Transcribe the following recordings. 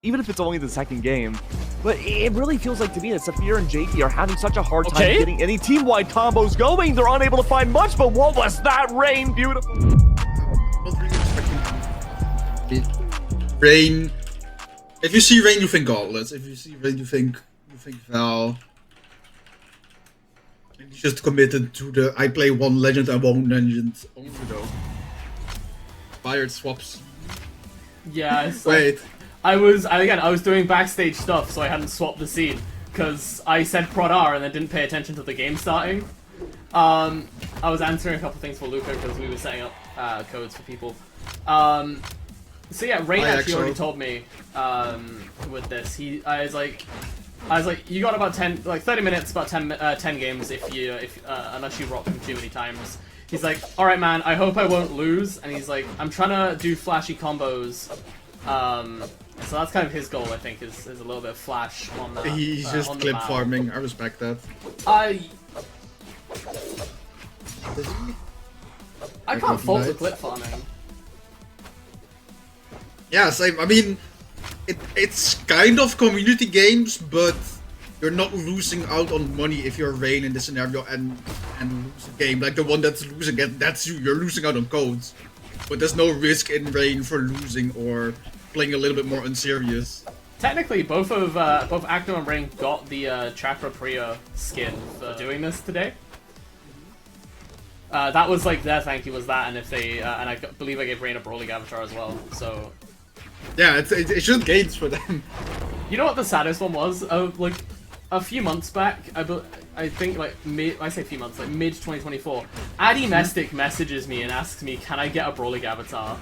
even if it's only the second game. But it really feels like to me that Saphir and JP are having such a hard time getting any team-wide combos going. They're unable to find much, but what was that, Ra1n? Beautiful. Not really expecting Ra1n. If you see Ra1n, you think Gauntlets. If you see Ra1n, you think Val. He's just committed to the I play one legend and one legend only though. Fired swaps. Yeah, it's Wait. I was doing backstage stuff, so I hadn't swapped the scene because I said Prod R and then didn't pay attention to the game starting. I was answering a couple things for Luca because we were setting up codes for people. So yeah, Ra1n actually already told me with this. I was like, you got about 30 minutes, about 10 games unless you rock him too many times. He's like, all right, man, I hope I won't lose. And he's like, I'm trying to do flashy combos. So that's kind of his goal, I think, is a little bit of flash on that. He's just clip farming. I respect that. I can't fault the clip farming. Yeah, same. I mean, it's kind of community games, but you're not losing out on money if you're Ra1n in this scenario and lose a game. Like the one that's losing, that's you. You're losing out on codes. But there's no risk in Ra1n for losing or playing a little bit more unserious. Technically, both Acno and Ra1n got the Chakra Priya skin for doing this today. That was like their thank you was that, and if they and I believe I gave Ra1n a Brawling avatar as well. So yeah, it's just gains for them. You know what the saddest one was? Like a few months back, I think like mid 2024, Addy Mestic messages me and asks me, can I get a Brawling avatar?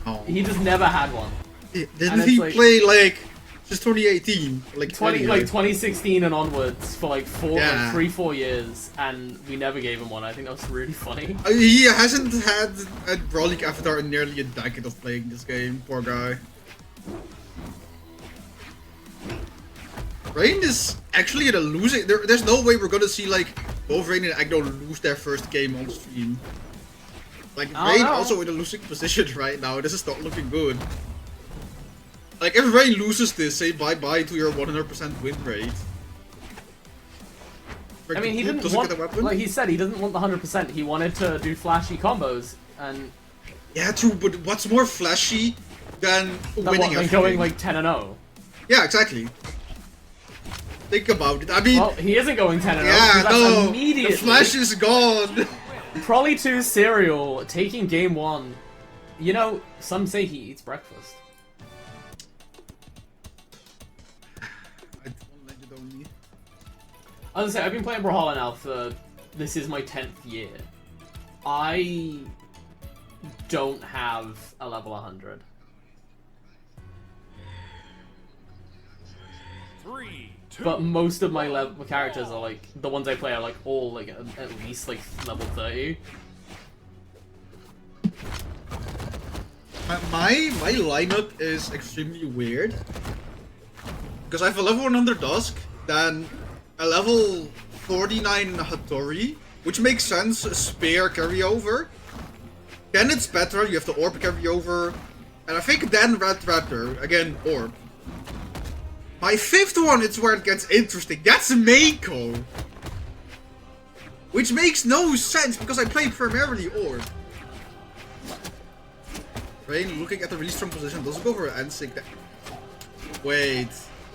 Oh. He just never had one. Didn't he play like just 2018, like 2016 and onwards for like 3-4 years, and we never gave him one. I think that was really funny. He hasn't had a Brawling avatar in nearly a decade of playing this game. Poor guy. Ra1n is actually in a losing. There's no way we're gonna see like both Ra1n and Agno lose their first game on stream. Like Ra1n also in a losing position right now. This is not looking good. Like if Ra1n loses this, say bye bye to your 100% win rate. I mean, he didn't want, like he said, he doesn't want the 100%. He wanted to do flashy combos, and yeah, true. But what's more flashy than winning? Than going like 10-0. Yeah, exactly. Think about it. I mean, well, he isn't going 10-0. Yeah, no, immediately. the flash is gone. Probably 2 cereal, taking game 1. You know, some say he eats breakfast. I was gonna say, I've been playing Brawl now for, this is my 10th year. I don't have a level 100. 3, 2, but most of my characters are like, the ones I play are like all like at least like level 30. My lineup is extremely weird. Because I have a level 100 Dusk, then a level 49 Hattori, which makes sense, a Spear carryover. Then it's Petra, you have the Orb carryover. And I think then Red Raptor, again Orb. My 5th one is where it gets interesting, that's Mako. Which makes no sense, because I play primarily Orb. Ra1n looking at the really strong position, doesn't go for an N-Sig. Wait,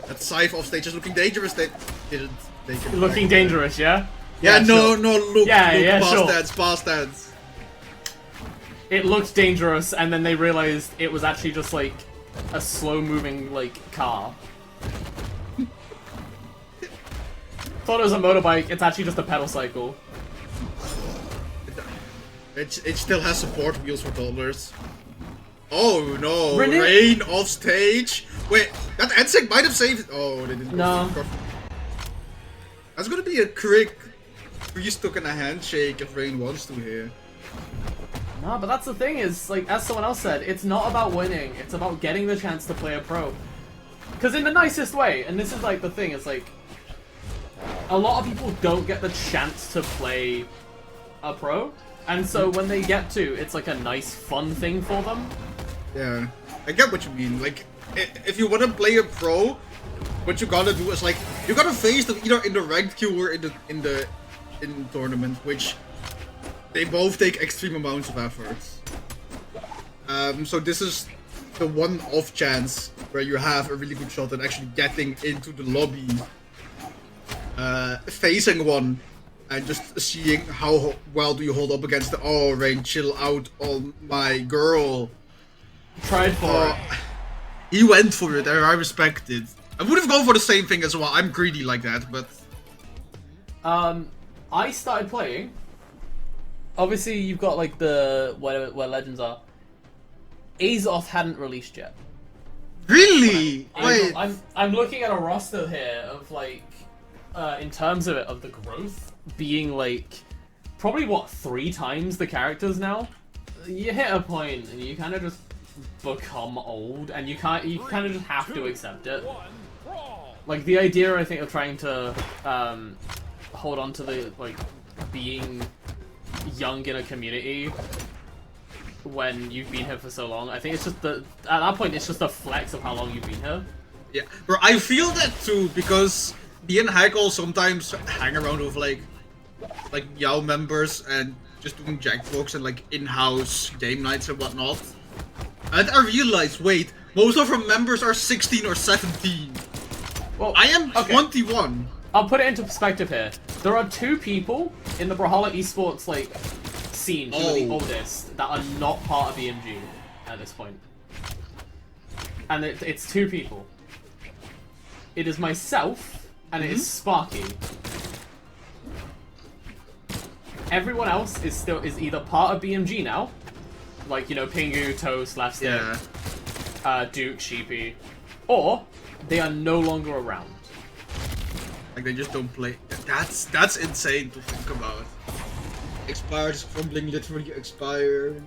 that Scythe off stage is looking dangerous, they didn't take it. Looking dangerous, yeah? Yeah, no, look, past dance. It looked dangerous, and then they realized it was actually just like a slow-moving like car. Thought it was a motorbike, it's actually just a pedal cycle. It still has support wheels for toddlers. Oh no, Ra1n off stage. Wait, that N-Sig might have saved. Oh, they didn't. No. That's gonna be a quick 3-stock and a handshake if Ra1n wants to here. No, but that's the thing is, like, as someone else said, it's not about winning, it's about getting the chance to play a pro. Because in the nicest way, and this is like the thing, it's like, a lot of people don't get the chance to play a pro, and so when they get to, it's like a nice, fun thing for them. Yeah, I get what you mean. Like, if you want to play a pro, what you gotta do is like you gotta face them either in the ranked queue or in the tournament, which they both take extreme amounts of effort. So this is the one off chance where you have a really good shot at actually getting into the lobby, facing one, and just seeing how well do you hold up against the Ra1n, chill out on my girl. Tried for it. He went for it, and I respect it. I would have gone for the same thing as well. I'm greedy like that, but... I started playing. Obviously, you've got like the where legends are. Azoth hadn't released yet. Really? Wait. I'm looking at a roster here of like, in terms of it, of the growth being like, probably what 3 times the characters now. You hit a point and you kind of just become old, and you kind of just have to accept it. Like the idea, I think, of trying to hold on to the like being young in a community when you've been here for so long. I think it's just at that point it's just a flex of how long you've been here. Yeah, bro, I feel that too, because me and Heiko sometimes hang around with like Yao members and just doing Jackbox and like in-house game nights and whatnot. And I realized, wait, most of our members are 16 or 17. Well, I am 21. I'll put it into perspective here. There are 2 people in the Brawlhalla esports like scene who are the oldest that are not part of BMG at this point. And it's 2 people. It is myself and it is Sparky. Everyone else is either part of BMG now, like, you know, Pingu, Toast, Lapstick, Duke, Sheepy, or they are no longer around. Like they just don't play. That's insane to think about. Expired is crumbling, literally expired.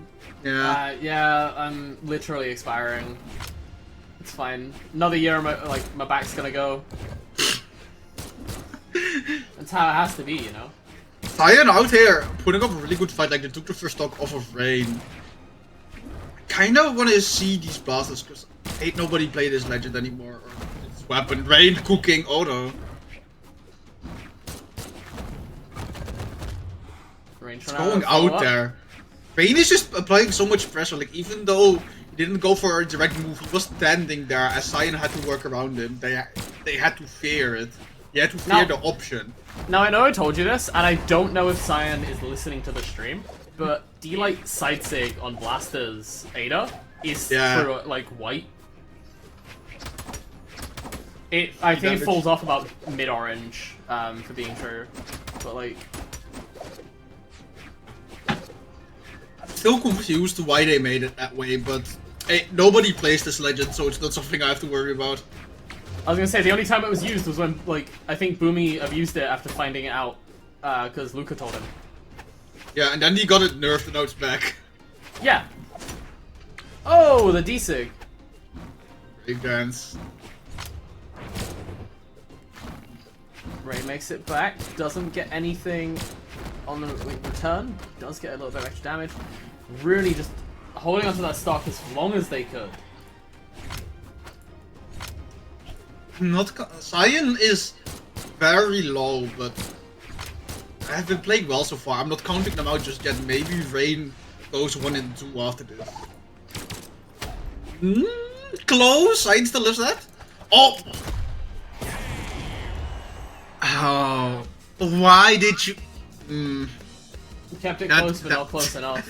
Yeah. Yeah, I'm literally expiring. It's fine. Another year, my back's gonna go. That's how it has to be, you know. Cyan out here putting up a really good fight. Like they took the first stock off of Ra1n. I kind of want to see these bosses because ain't nobody play this legend anymore. Or this weapon. Ra1n cooking auto. It's going out there. Ra1n is just applying so much pressure. Like even though he didn't go for a direct move, he was standing there as Cyan had to work around him. They had to fear it. You had to fear the option. Now I know I told you this, and I don't know if Cyan is listening to the stream, but D-Light side sig on Blaster's Ada is through like white. I think it falls off about mid-orange, for being true, but like. Still confused why they made it that way, but hey, nobody plays this legend, so it's not something I have to worry about. I was gonna say, the only time it was used was when, like, I think Boomy abused it after finding it out, because Luca told him. Yeah, and then he got it nerfed and now it's back. Yeah. Oh, the D-Sig. Big dance. Ray makes it back, doesn't get anything on the return, does get a little bit of extra damage. Really just holding onto that stock as long as they could. Cyan is very low, but I have been playing well so far. I'm not counting them out just yet. Maybe Ra1n goes 1 and 2 after this. Close. Cyan still lives that. Oh. Oh. Why did you? You kept it close, but not close enough.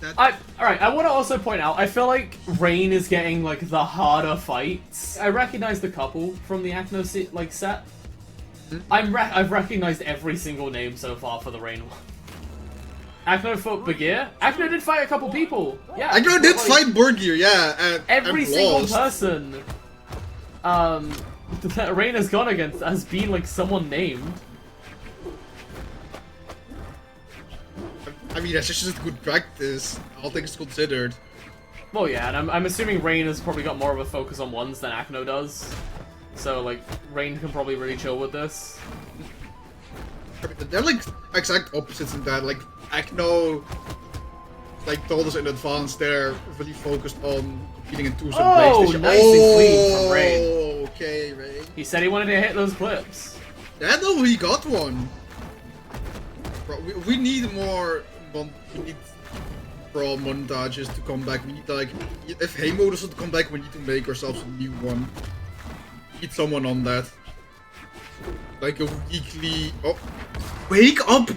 Alright, I want to also point out, I feel like Ra1n is getting, like, the harder fights. I recognize the couple from the Acno set. I've recognized every single name so far for the Ra1n one. Acno fought Bagheer. Acno did fight a couple people. Yeah. Acno did fight Borgir, yeah. Every single person that Ra1n has gone against has been, like, someone named. I mean, that's just good practice, all things considered. Well, yeah, and I'm assuming Ra1n has probably got more of a focus on ones than Acno does. So, like, Ra1n can probably really chill with this. They're, like, exact opposites in that. Like, Acno like told us in advance they're really focused on competing in 2s Oh, and PlayStation. nice and clean from Ra1n. Okay, Ra1n. He said he wanted to hit those clips. Yeah, no, he got one. Bro, we need more. We need Brawl montages to come back. We need like, if Hamo doesn't come back, we need to make ourselves a new one. We need someone on that. Like a weekly. Oh, wake up!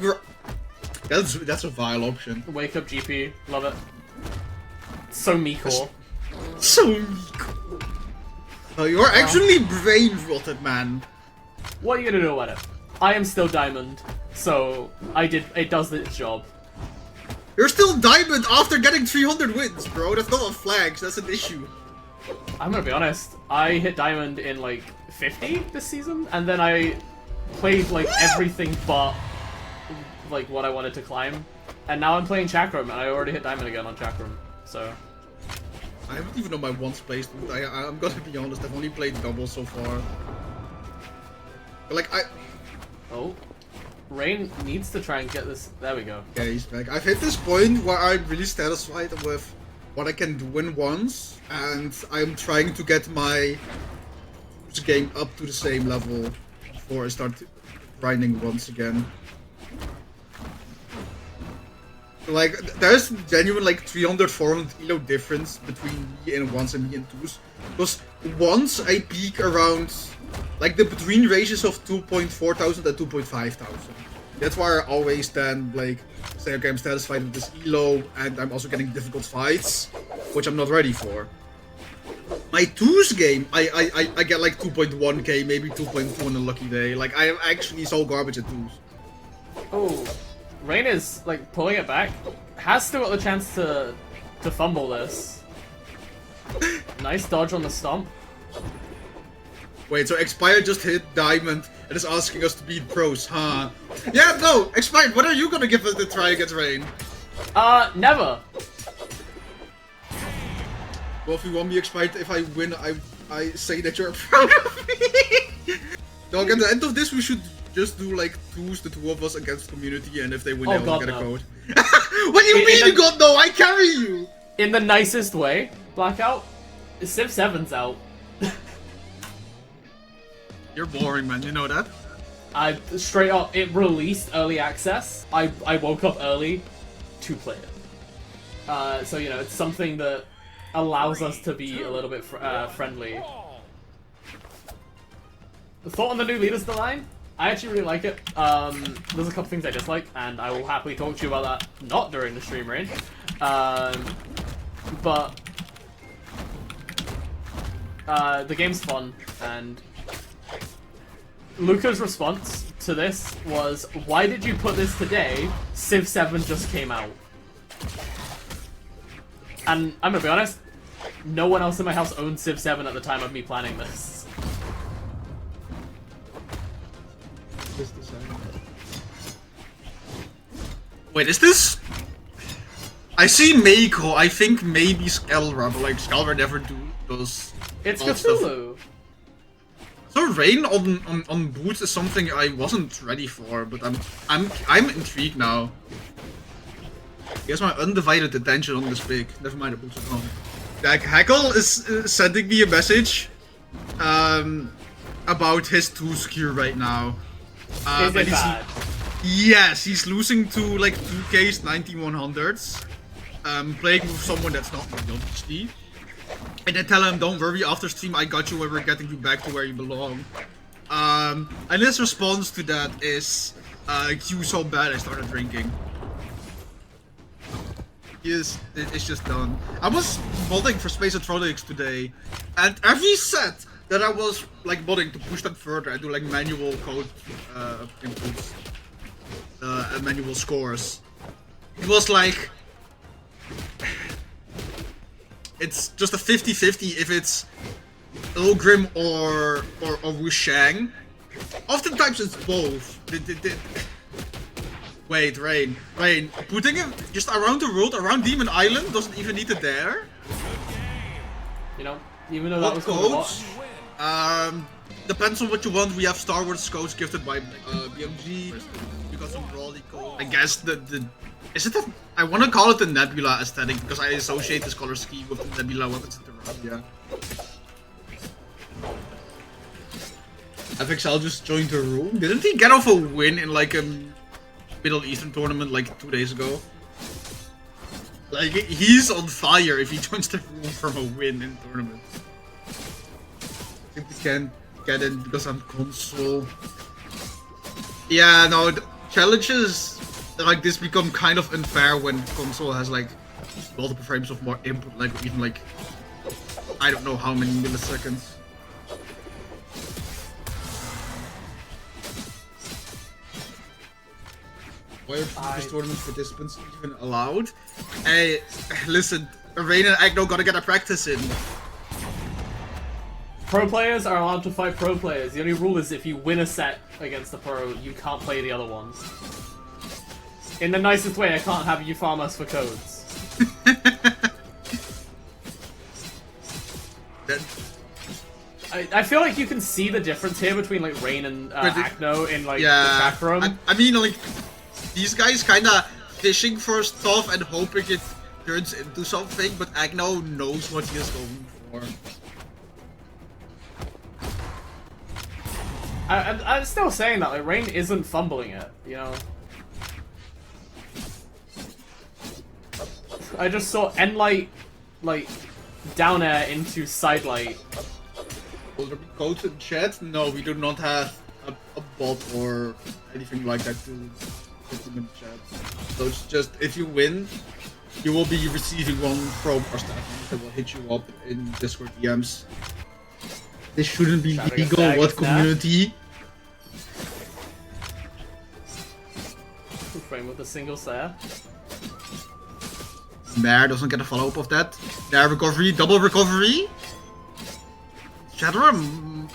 That's a vile option. Wake up GP, love it. So Miko. So Miko. You're actually brain rotted, man. What are you gonna do about it? I am still Diamond, so it does its job. You're still Diamond after getting 300 wins, bro. That's not a flag, that's an issue. I'm gonna be honest, I hit Diamond in like 50 this season, and then I played like everything but like what I wanted to climb. And now I'm playing Chakram, and I already hit Diamond again on Chakram, so... I haven't even done my once placed. I'm gonna be honest, I've only played double so far. But like, Oh. Ra1n needs to try and get this... There we go. Yeah, he's back. I've hit this point where I'm really satisfied with what I can do in once, and I'm trying to get my game up to the same level before I start grinding once again. Like, there's genuine like 300, 400 elo difference between me in ones and me in twos. Because once I peak around, like the between ranges of 2.4 thousand and 2.5 thousand. That's why I always then like say, okay, I'm satisfied with this elo, and I'm also getting difficult fights, which I'm not ready for. My twos game, I get like 2.1k, maybe 2.2 on a lucky day. Like, I am actually so garbage at twos. Oh. Ra1n is, like, pulling it back. Has still got the chance to fumble this. Nice dodge on the stomp. Wait, so Expired just hit Diamond and is asking us to beat pros, huh? Yeah, no! Expired, what are you gonna give us the try against Ra1n? Never! Well, if you want me Expired, if I win, I say that you're proud of me! Dog, at the end of this, we should just do like twos, the two of us against community, and if they win, they'll get a code. What do you mean you got no? I carry you! In the nicest way, Blackout, Civ 7's out. You're boring, man, you know that? Straight up, it released early access. I woke up early to play it. So, you know, it's something that allows us to be a little bit friendly. The thought on the new leaders of the line? I actually really like it. There's a couple things I dislike, and I will happily talk to you about that not during the stream range. But the game's fun, and Luca's response to this was, "Why did you put this today? Civ 7 just came out." And I'm gonna be honest, no one else in my house owned Civ 7 at the time of me planning this. Wait, is this? I see Meiko. I think maybe Scalra, but like Scalra never does. It's all stuff. Cthulhu. So Ra1n on boots is something I wasn't ready for, but I'm intrigued now. He has my undivided attention on this pick. Never mind the boots at home. Like Hackle is sending me a message about his 2 gear right now. Is it bad? Yes, he's losing to like 2Ks 9100s. Playing with someone that's not me, obviously. And then tell him, don't worry, after stream I got you and we're getting you back to where you belong. And his response to that is, Q so bad I started drinking. It's just done. I was modding for Space Atronics today, and every set that I was like modding to push them further, I do like manual code inputs. And manual scores. It was like, it's just a 50-50 if it's Ilgrim or Wushang. Oftentimes it's both. Wait, Ra1n, putting him just around the world, around Demon Island, doesn't even need to dare. You know, even though that was cool to watch. depends on what you want. We have Star Wars codes gifted by BMG. We got some Brawly code. I guess is it that I want to call it the Nebula aesthetic because I associate this color scheme with the Nebula weapons in the round. Yeah. FXL just joined the room. Didn't he get off a win in like a Middle Eastern tournament like 2 days ago? Like he's on fire if he joins the room from a win in tournament. Simply can't get in because I'm console. Yeah, no, challenges like this become kind of unfair when console has like multiple frames of more input, like even like I don't know how many milliseconds. Why are previous tournament participants even allowed? Hey, listen, Ra1n and Agno gotta get a practice in. Pro players are allowed to fight pro players. The only rule is if you win a set against a pro, you can't play the other ones. In the nicest way, I can't have you farm us for codes. I feel like you can see the difference here between like Ra1n and Agno in like the chat room. I mean, like these guys kind of fishing for stuff and hoping it turns into something, but Agno knows what he is going for. I'm still saying that like Ra1n isn't fumbling it, you know. I just saw Enlight like down air into side light. Will there be codes in chat? No, we do not have a bot or anything like that to put them in chat. So it's just if you win, you will be receiving one from our staff that will hit you up in Discord DMs. This shouldn't be legal. What community? Frame with a single slayer. Mare doesn't get a follow up of that. There, recovery, double recovery. Shadowrun,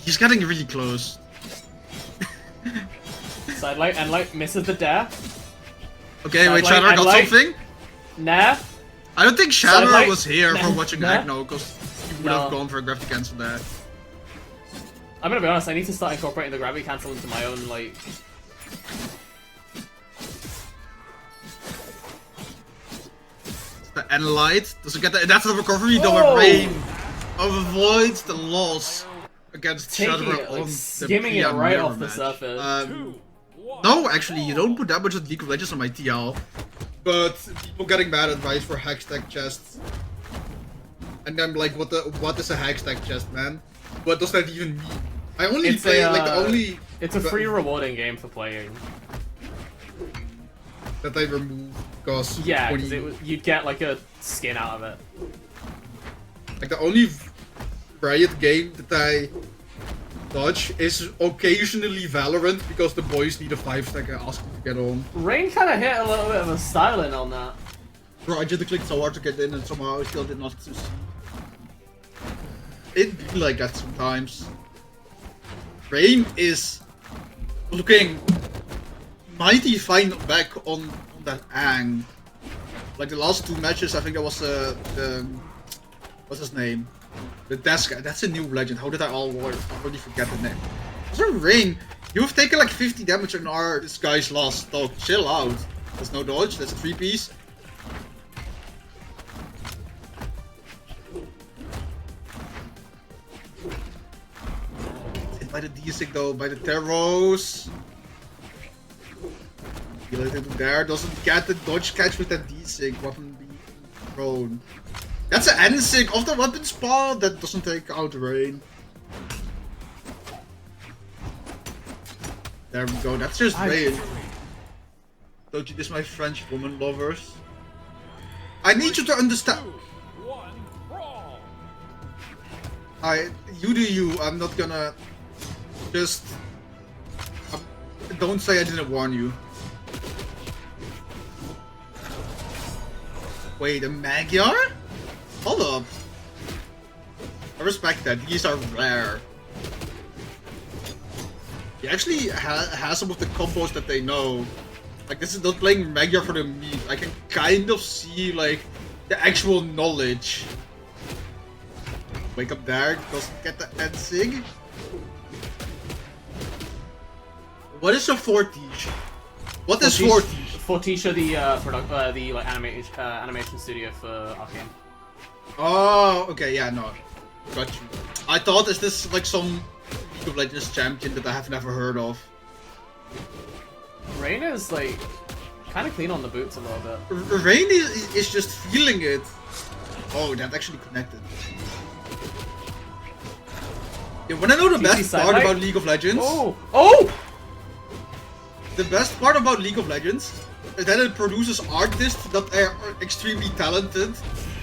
he's getting really close. Sidelight and light misses the dare. Okay, wait, Shadowrun got something? Nah. I don't think Shadowrun was here for watching Agno because he would have gone for a gravity cancel there. I'm gonna be honest, I need to start incorporating the gravity cancel into my own, like... The Enlight doesn't get that. That's the recovery though. Ra1n avoids the loss against Shadowrun on the skimming it right off the surface. No, actually, you don't put that much of League of Legends on my TL. But people getting mad at Rice for hackstack chests. And I'm like, what is a hackstack chest, man? What does that even mean? I only play like the only. It's a free rewarding game for playing. That I removed because because you'd get like a skin out of it. Like the only Riot game that I touch is occasionally Valorant because the boys need a 5-stack and ask me to get on. Ra1n kind of hit a little bit of a styling on that. Bro, I just clicked so hard to get in and somehow I still did not succeed. It be like that sometimes. Ra1n is looking mighty fine back on that Ang. Like the last 2 matches, I think that was what's his name? The desk guy. That's a new legend. How did I already forget the name? So Ra1n, you've taken like 50 damage in this guy's last stock. Chill out. There's no dodge. That's a 3-piece. Hit by the D-Sig though, by the Terros. There doesn't get the dodge catch with that D-Sig weapon being thrown. That's an N-Sig of the weapon spawn that doesn't take out Ra1n. There we go, that's just Ra1n. Don't you diss my French woman lovers? I need you to understand. You do you, I'm not gonna just... Don't say I didn't warn you. Wait, a Magyar? Hold up. I respect that. These are rare. He actually has some of the combos that they know. Like, this is not playing Magyar for the meat. I can kind of see, like, the actual knowledge. Wake up there. Doesn't get the N-Sig. What is a Fortiche? What is Fortiche? Fortiche? Fortiche, the like animation studio for Arcane. Oh, okay, yeah, no. Got you. I thought, is this like some League of Legends champion that I have never heard of? Ra1n is like kind of clean on the boots a little bit. Ra1n is just feeling it. Oh, that actually connected. Yeah, when I know the best part about League of Legends. Oh! The best part about League of Legends is that it produces artists that are extremely talented,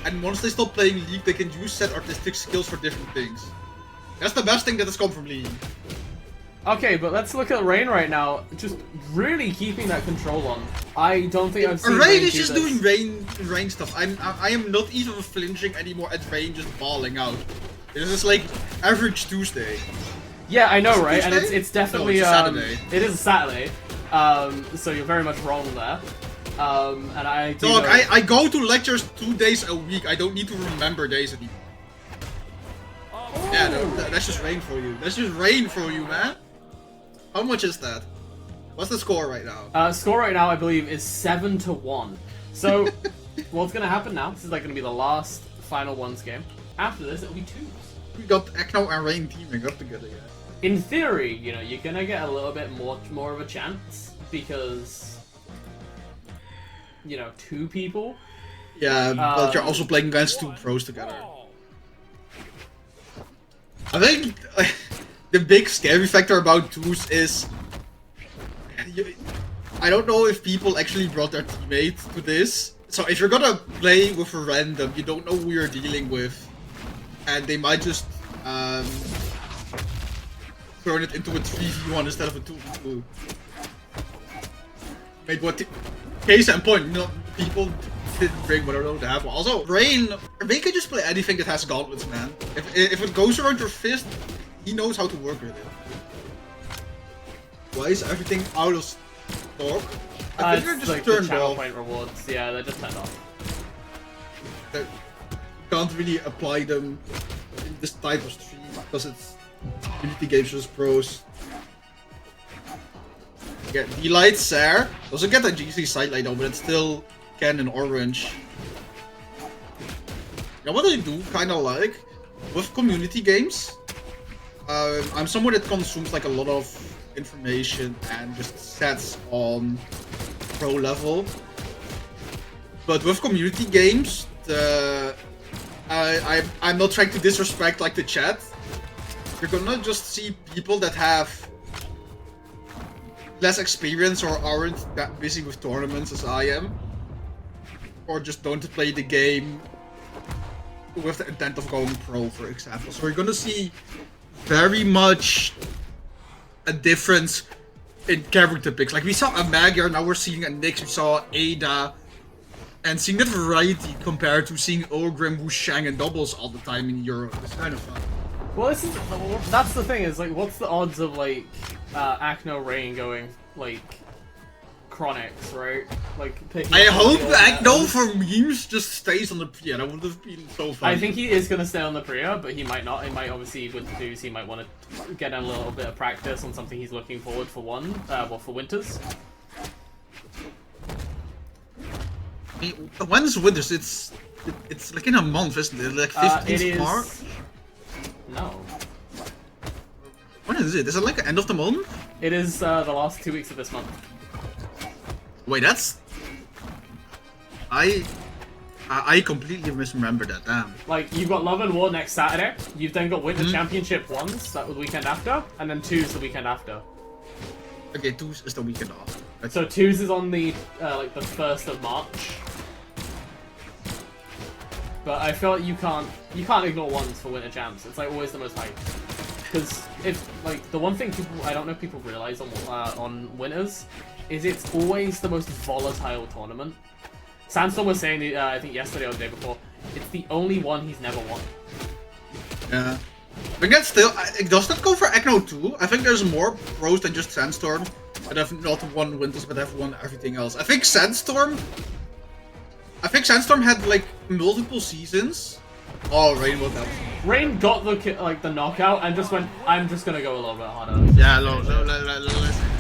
and once they stop playing League, they can use said artistic skills for different things. That's the best thing that has come from League. Okay, but let's look at Ra1n right now. Just really keeping that control on. I don't think I've seen Ra1n is just doing Ra1n stuff. I am not even flinching anymore at Ra1n just balling out. It's just like average Tuesday. Yeah, I know, right? And it's definitely no, it's Saturday. It is a Saturday. So you're very much wrong there. And I do Dog, know... I go to lectures 2 days a week. I don't need to remember days anymore. Yeah, no, that's just Ra1n for you. That's just Ra1n for you, man. How much is that? What's the score right now? Score right now, I believe, is 7-1. So, what's gonna happen now? This is like gonna be the last final ones game. After this, it'll be 2s. We got Ekno and Ra1n teaming up together, yeah. In theory, you know, you're gonna get a little bit more of a chance because, you know, 2 people. Yeah, but you're also playing against 2 pros together. I think the big scary factor about 2s is I don't know if people actually brought their teammate to this. So if you're gonna play with a random, you don't know who you're dealing with, and they might just turn it into a 3v1 instead of a 2v2. Made what? Case in point, you know, people didn't bring whatever they have. Also, Ra1n can just play anything that has gauntlets, man. If it goes around your fist, he knows how to work with it. Why is everything out of stock? I think they're just like turned the channel off. point rewards. Yeah, they're just turned off. That can't really apply them in this type of stream because it's Unity games versus pros. Yeah, D-Light Sare doesn't get a GC sidelight though, but it's still Canon Orange. Yeah, what I do kind of like with community games, I'm someone that consumes like a lot of information and just sets on pro level. But with community games, I'm not trying to disrespect like the chat. You're gonna just see people that have less experience or aren't that busy with tournaments as I am, or just don't play the game with the intent of going pro, for example. So we're gonna see very much a difference in character picks. Like we saw a Magyar, now we're seeing a Nyx, we saw Ada, and seeing that variety compared to seeing Ogrim, Wu Shang, and doubles all the time in Europe is kind of fun. Well, that's the thing, is like, what's the odds of like Akno Ra1n going like Chronix, right? Like picking I hope Akno for memes just stays on the Priya. That would have been so fun. I think he is gonna stay on the Priya, but he might not. He might obviously with the twos, he might want to get a little bit of practice on something he's looking forward for for Winters. When's Winters? It's like in a month, isn't it? Like 15th March? No. When is it? Is it like the end of the month? It is the last 2 weeks of this month. Wait, that's... I completely misremember that, damn. Like, you've got Love and War next Saturday, you've then got Winter Championship 1s, that was the weekend after, and then 2s the weekend after. Okay, 2s is the weekend off. Okay. So 2s is on the, like, the 1st of March. But I feel like you can't ignore 1s for Winter Champs, it's like always the most hype. Because if, like, the one thing I don't know if people realize on Winters, is it's always the most volatile tournament. Sandstorm was saying, I think yesterday or the day before, it's the only one he's never won. Yeah. But that's still, does that go for Ekno too? I think there's more pros than just Sandstorm that have not won Winters but have won everything else. I think Sandstorm had like multiple seasons. Oh, Ra1n was that. Ra1n got the knockout and just went, I'm just gonna go a little bit harder. Yeah, no, listen.